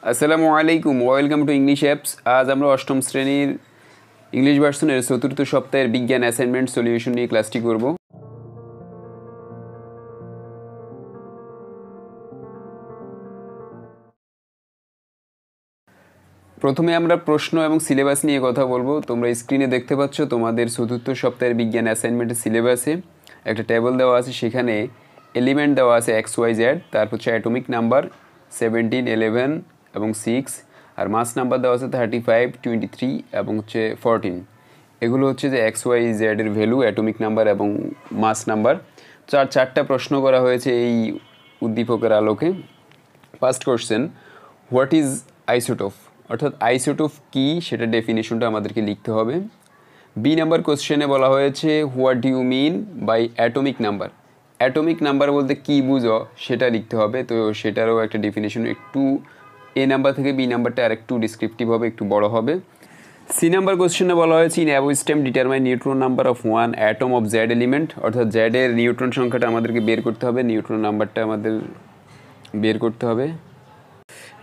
আসসালামু আলাইকুম, welcome to English apps. আজ আমরা অষ্টম শ্রেণীর ইংলিশ ভার্সনের চতুর্থ সপ্তাহের বিজ্ঞান অ্যাসাইনমেন্ট সলিউশন নিয়ে ক্লাসটি করব। প্রথমে আমরা প্রশ্ন এবং সিলেবাস নিয়ে কথা বলবো। তোমরা স্ক্রিনে দেখতে পাচ্ছ তোমাদের চতুর্থ সপ্তাহের বিজ্ঞান অ্যাসাইনমেন্টের সিলেবাসে একটা টেবিল দেওয়া আছে, সেখানে এলিমেন্ট দেওয়া আছে XYZ, তারপর হচ্ছে অ্যাটমিক নাম্বার 17, 11 এবং 6, আর মাস নাম্বার দেওয়া আছে 35, 23 এবং হচ্ছে 14। এগুলো হচ্ছে যে XYZ এর ভ্যালু, অ্যাটমিক নাম্বার এবং মাস নাম্বার। চারটা প্রশ্ন করা হয়েছে এই উদ্দীপকের আলোকে। First question, what is isotope, অর্থাৎ আইসোটোপ কী সেটা ডেফিনেশনটা আমাদেরকে লিখতে হবে। বি নাম্বার কোশ্চেনে বলা হয়েছে what do you mean by atomic number, atomic number বলতে কী বুঝো সেটা লিখতে হবে। তো সেটারও একটা ডেফিনেশন একটু এ নাম্বার থেকে বি নাম্বারটা আর একটু ডিসক্রিপটিভ হবে, একটু বড় হবে। সি নাম্বার কোশ্চেনে বলা হয়েছে in above stem determine neutron number of one atom of Z element, অর্থাৎ জেডের নিউট্রন সংখ্যাটা আমাদেরকে বের করতে হবে, নিউট্রন নাম্বারটা আমাদের বের করতে হবে।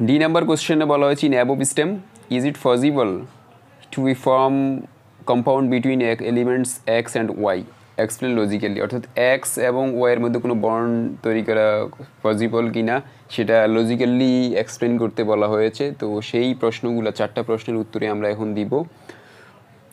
ডি নাম্বার কোশ্চেনে বলা হয়েছে in above stem is it possible to be form compound between elements X and Y, explain logically, অর্থাৎ এক্স এবং ওয়াইয়ের মধ্যে কোনো বন্ড তৈরি করা পসিবল কি না সেটা লজিক্যালি এক্সপ্লেন করতে বলা হয়েছে। তো সেই প্রশ্নগুলো, চারটা প্রশ্নের উত্তরে আমরা এখন দিব।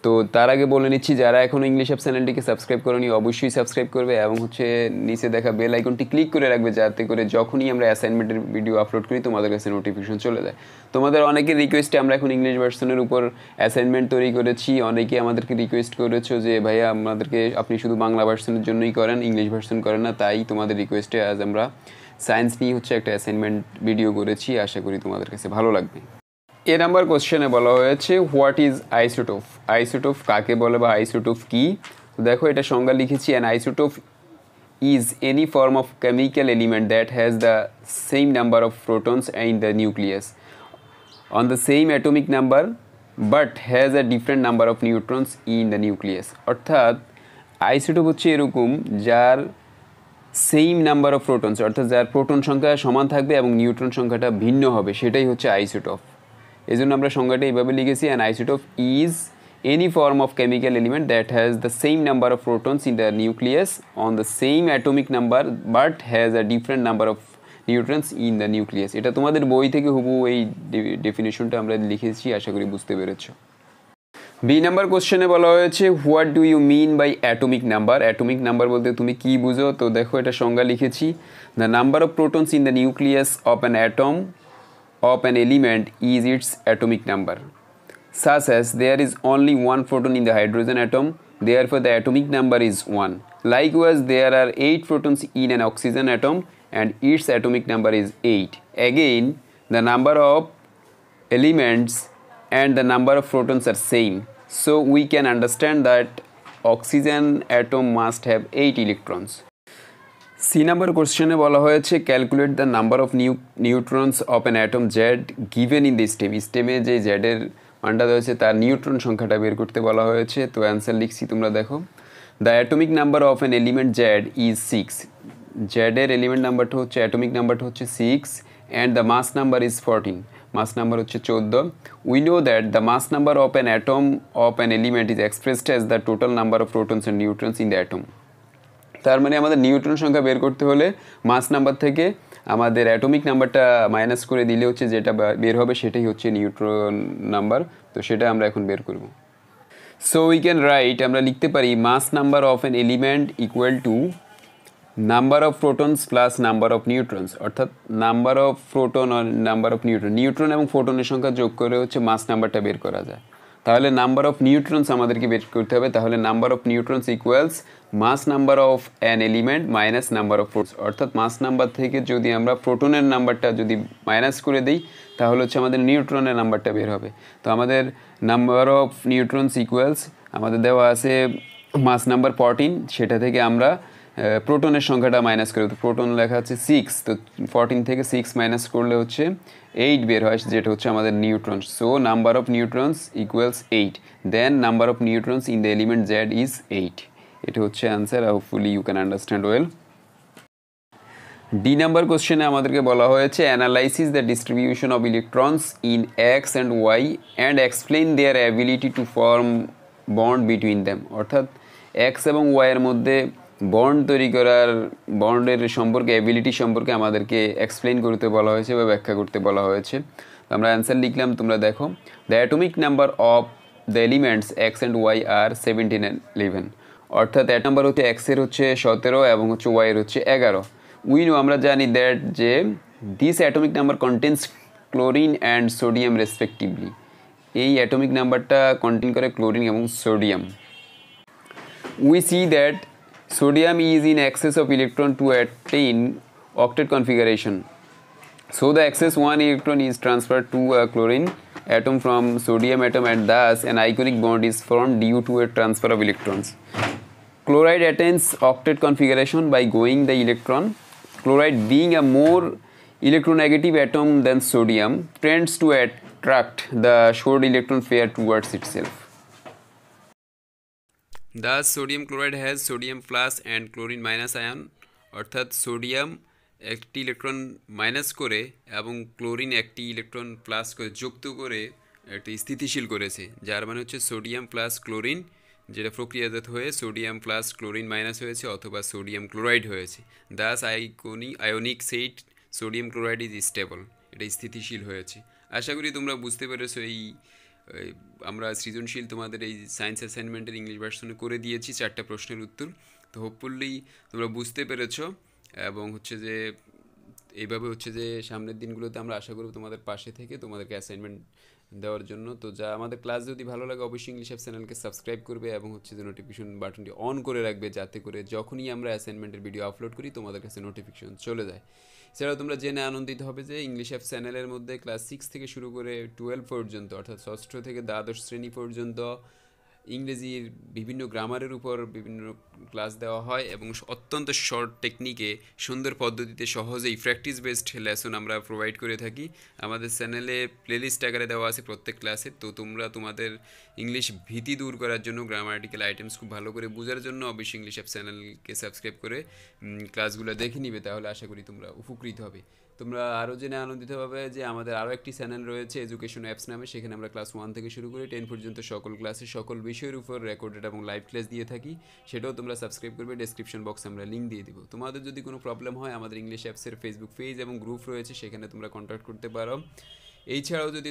তো তার আগে বলে নিচ্ছি, যারা এখনও ইংলিশ অ্যাপ চ্যানেলটিকে সাবস্ক্রাইব করেনি অবশ্যই সাবস্ক্রাইব করবে এবং হচ্ছে নিচে দেখা বেল আইকনটি ক্লিক করে রাখবে, যাতে করে যখনই আমরা অ্যাসাইনমেন্টের ভিডিও আপলোড করি তোমাদের কাছে নোটিফিকেশন চলে যায়। তোমাদের অনেকের রিকোয়েস্টে আমরা এখন ইংলিশ ভার্সনের উপর অ্যাসাইনমেন্ট তৈরি করেছি। অনেকে আমাদেরকে রিকোয়েস্ট করেছো যে ভাইয়া আমাদেরকে আপনি শুধু বাংলা ভার্সনের জন্যই করেন, ইংলিশ ভার্সন করেন না। তাই তোমাদের রিকোয়েস্টে আজ আমরা সায়েন্স নিয়ে হচ্ছে একটা অ্যাসাইনমেন্ট ভিডিও করেছি, আশা করি তোমাদের কাছে ভালো লাগবে। এ নাম্বার কোশ্চেনে বলা হয়েছে হোয়াট ইজ আইসোটোপ, আইসোটোপ কাকে বলে বা আইসোটোপ কী। দেখো এটা সংজ্ঞা লিখেছি, an isotope is any form of chemical element that has the same number of protons in the nucleus on the same atomic number but has a different number of neutrons in the nucleus. অর্থাৎ isotope হচ্ছে এরকম যার same number of protons, অর্থাৎ যার proton সংখ্যা সমান থাকবে এবং নিউট্রন সংখ্যাটা ভিন্ন হবে, সেটাই হচ্ছে আইসোটোপ। এই জন্য আমরা সংজ্ঞাটা এইভাবে লিখেছি, an isotope is any form of chemical element that has the same number of protons in the nucleus on the same atomic number but has a different number of neutrons in the nucleus. এটা তোমাদের বই থেকে হুবহু এই ডেফিনেশনটা আমরা লিখেছি, আশা করি বুঝতে পেরেছ। বি নাম্বার কোশ্চেনে বলা হয়েছে what do you mean by atomic number, atomic number বলতে তুমি কী বুঝো। তো দেখো এটা সংজ্ঞা লিখেছি, the number of protons in the nucleus of an atom of an element is its atomic number, such as there is only one proton in the hydrogen atom, therefore the atomic number is 1. Likewise, there are 8 protons in an oxygen atom and its atomic number is 8. Again, the number of elements and the number of protons are same, so we can understand that oxygen atom must have 8 electrons. C number কোশ্চেনে বলা হয়েছে calculate the number of neutrons of an atom Z given in the stem, স্টেমে যে জেডের মানটা রয়েছে তার neutron সংখ্যাটা বের করতে বলা হয়েছে। তো অ্যান্সার লিখছি, তোমরা দেখো, the atomic number of an element Z is 6, জেডের এলিমেন্ট নাম্বারটা হচ্ছে, অ্যাটমিক নাম্বারটা হচ্ছে 6 and the mass number is 14, mass number হচ্ছে 14। We know that the mass number of an atom of an element is expressed as the total number of protons and neutrons in the atom. তার মানে আমাদের neutron সংখ্যা বের করতে হলে মাস number থেকে আমাদের অ্যাটমিক নাম্বারটা মাইনাস করে দিলে হচ্ছে যেটা বের হবে সেটাই হচ্ছে নিউট্রন নাম্বার। তো সেটা আমরা এখন বের করব। সো উই ক্যান রাইট, আমরা লিখতে পারি mass number of an element equal to number of protons plus number of neutrons, অর্থাৎ নাম্বার অফ প্রোটন আর নাম্বার অফ নিউট্রন, নিউট্রন এবং প্রোটনের সংখ্যা যোগ করে হচ্ছে মাস নাম্বারটা বের করা যায়। তাহলে নাম্বার অফ নিউট্রনস আমাদেরকে বের করতে হবে, তাহলে number of neutrons equals mass number of an element minus number of protons, অর্থাৎ মাস নাম্বার থেকে যদি আমরা প্রোটনের নাম্বারটা যদি মাইনাস করে দিই তাহলে হচ্ছে আমাদের নিউট্রনের নাম্বারটা বের হবে। তো আমাদের নাম্বার অফ নিউট্রনস ইকুয়ালস আমাদের দেওয়া আছে মাস নাম্বার 14, সেটা থেকে আমরা প্রোটনের সংখ্যাটা মাইনাস করে, তো প্রোটন লেখা আছে 6, তো 14 থেকে 6 মাইনাস করলে হচ্ছে 8 বের হয়, যেটা হচ্ছে আমাদের neutrons. So number of neutrons equals 8, then number of neutrons in the element Z is 8। এটা হচ্ছে answer, hopefully you can understand well. D number কোশ্চেনে আমাদেরকে বলা হয়েছে analysis the distribution of electrons in X and Y and explain their ability to form bond between them, অর্থাৎ X এবং ওয়াইয়ের মধ্যে বন্ড তৈরি করার বন্ডের সম্পর্কে অ্যাবিলিটি সম্পর্কে আমাদেরকে এক্সপ্লেইন করতে বলা হয়েছে বা ব্যাখ্যা করতে বলা হয়েছে। আমরা অ্যান্সার লিখলাম, তোমরা দেখো। The atomic number of the elements X and Y are 17 and 11, অর্থাৎ এক নাম্বার হচ্ছে এক্সের হচ্ছে 17 এবং হচ্ছে ওয়াইয়ের হচ্ছে 11। উইনো আমরা জানি দ্যাট যে this atomic number contains chlorine and sodium respectively, এই অ্যাটমিক নাম্বারটা কন্টেন করে ক্লোরিন এবং sodium. We see that sodium is in excess of electron to attain octet configuration. So the excess one electron is transferred to a chlorine atom from sodium atom and thus an ionic bond is formed due to a transfer of electrons. Chloride attains octet configuration by going the electron. Chloride, being a more electronegative atom than sodium, tends to attract the short electron pair towards itself. Thus sodium chloride has sodium plus and chlorine minus ion, অর্থাৎ sodium একটি electron minus করে এবং chlorine একটি electron plus করে যুক্ত করে একটি স্থিতিশীল করেছে, যার মানে হচ্ছে সোডিয়াম প্লাস ক্লোরিন, যেটা প্রক্রিয়াজাত হয়ে সোডিয়াম প্লাস ক্লোরিন মাইনাস হয়েছে অথবা সোডিয়াম ক্লোরাইড হয়েছে। Thus ionic salt sodium chloride is stable, এটা স্থিতিশীল হয়েছে। আশা করি তোমরা বুঝতে পেরেছো। আমরা সৃজনশীল তোমাদের এই সায়েন্স অ্যাসাইনমেন্টের ইংলিশ ভার্সনে করে দিয়েছি 4টা প্রশ্নের উত্তর। তো হোপফুলি তোমরা বুঝতে পেরেছো এবং হচ্ছে যে এইভাবে হচ্ছে যে সামনের দিনগুলোতে আমরা আশা করব তোমাদের পাশে থেকে তোমাদেরকে অ্যাসাইনমেন্ট দেওয়ার জন্য। তো যা আমাদের ক্লাস যদি ভালো লাগে অবশ্যই ইংলিশ অ্যাপ চ্যানেলকে সাবস্ক্রাইব করবে এবং হচ্ছে যে নোটিফিকেশন বাটনটি অন করে রাখবে, যাতে করে যখনই আমরা অ্যাসাইনমেন্টের ভিডিও আপলোড করি তোমাদের কাছে নোটিফিকেশন চলে যায়। এছাড়াও তোমরা জেনে আনন্দিত হবে যে ইংলিশ অ্যাপ চ্যানেলের মধ্যে ক্লাস 6 থেকে শুরু করে 12 পর্যন্ত, অর্থাৎ ষষ্ঠ থেকে দ্বাদশ শ্রেণী পর্যন্ত ইংরেজির বিভিন্ন গ্রামারের উপর বিভিন্ন ক্লাস দেওয়া হয় এবং অত্যন্ত শর্ট টেকনিকে সুন্দর পদ্ধতিতে সহজেই প্র্যাকটিস বেসড লেসন আমরা প্রোভাইড করে থাকি। আমাদের চ্যানেলে প্লেলিস্ট আকারে দেওয়া আছে প্রত্যেক ক্লাসে। তো তোমরা তোমাদের ইংলিশ ভীতি দূর করার জন্য, গ্রামাটিক্যাল আইটেমস খুব ভালো করে বোঝার জন্য অবশ্যই ইংলিশ অ্যাপ চ্যানেলকে সাবস্ক্রাইব করে ক্লাসগুলো দেখে নিবে, তাহলে আশা করি তোমরা উপকৃত হবে। তোমরা আরও জেনে আনন্দিত হবে যে আমাদের আরও একটি চ্যানেল রয়েছে এডুকেশন অ্যাপস নামে, সেখানে আমরা ক্লাস 1 থেকে শুরু করে 10 পর্যন্ত সকল ক্লাসে সকল বিষয়ের উপর রেকর্ডেড এবং লাইভ ক্লাস দিয়ে থাকি। সেটাও তোমরা সাবস্ক্রাইব করবে, ডেসক্রিপশন বক্সে আমরা লিঙ্ক দিয়ে দিব। তোমাদের যদি কোনো প্রবলেম হয় আমাদের ইংলিশ অ্যাপসের ফেসবুক পেজ এবং গ্রুপ রয়েছে, সেখানে তোমরা কন্ট্যাক্ট করতে পারো। এছাড়াও যদি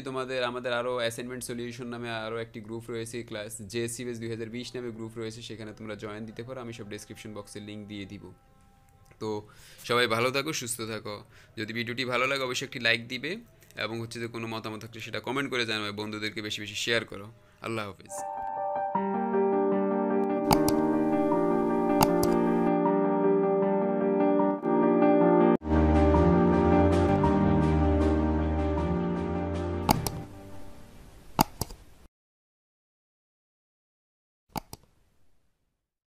আমাদের আরও অ্যাসাইনমেন্ট সলিউশন নামে আরও একটি গ্রুপ রয়েছে, ক্লাস JSCBS 2020 নামে গ্রুপ রয়েছে, সেখানে তোমরা জয়েন দিতে পারো। আমি সব ডেসক্রিপশন বক্সে লিঙ্ক দিয়ে দিব। তো সবাই ভালো থাকো, সুস্থ থাকো। যদি ভিডিওটি ভালো লাগে অবশ্যই একটি লাইক দিবে এবং হচ্ছে যে কোনো মতামত থাকলে সেটা কমেন্ট করে জানাবে, বন্ধুদেরকে বেশি বেশি শেয়ার করো। আল্লাহ হাফিজ।